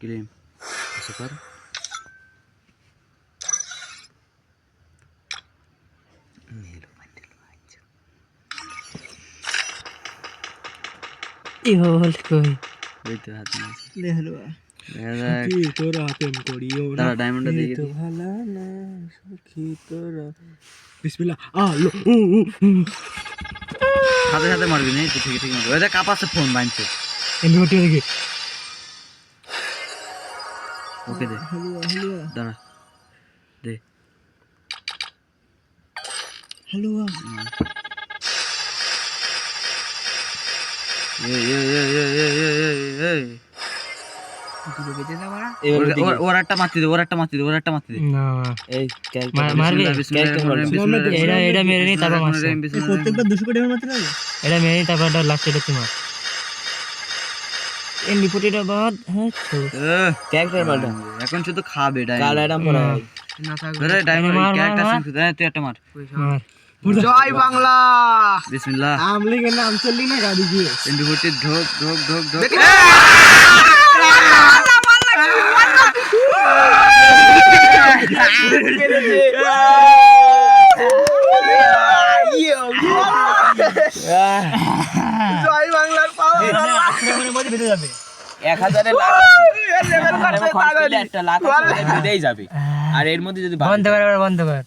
claim super ই হল কই ওই তো হাতে আছে দেখলো কি তোরা প্রেম করিও না তারা ডায়মন্ডটা দিয়ে তো দিই ভালো না সখী তোরা বিসমিল্লাহ সাথে সাথে মারবি না তো ঠিক ঠিক মারবি ওই দেখ কাপাচ্ছে ফোন বাইনছে এমবিওটি দেখি ওকে দে হালুয়া দাঁড়া দে হালুয়া দুটো কেটে দাও মারা ওর একটা মারতে দে ওর একটা মারতে দে ওর একটা মারতে দে না এই মারবি এটা এটা মেরে নি তারপর মারছ প্রত্যেকবার 200 কোটি মারতে হবে এটা মেরে নি তারপর এটা লাস্টে এটা মার এমবিওটিটা বাদ হ্যাঁ ক্যারেক্টার পাল্টা এখন শুধু খাবে কাল ডায়মন্ড আইডাম পড়া না থাক আরে ডায়মন্ড মার, ক্যারেক্টার মার, সেন্স দে তুই একটা মার মার জয় বাংলা বিসমিল্লাহ আমলিগের নাম চললি না গাড়ি দিয়ে এমবিওটি ঢোক ঢোক ঢোক ঢোক জয় বাংলার পাওয়ার আক্রমণের মধ্যে বেঁধে যাবে 1000 লাখ আছে একটা লাখ আছে বেঁধেই যাবে আর এর মধ্যে যদি বন্ধ কর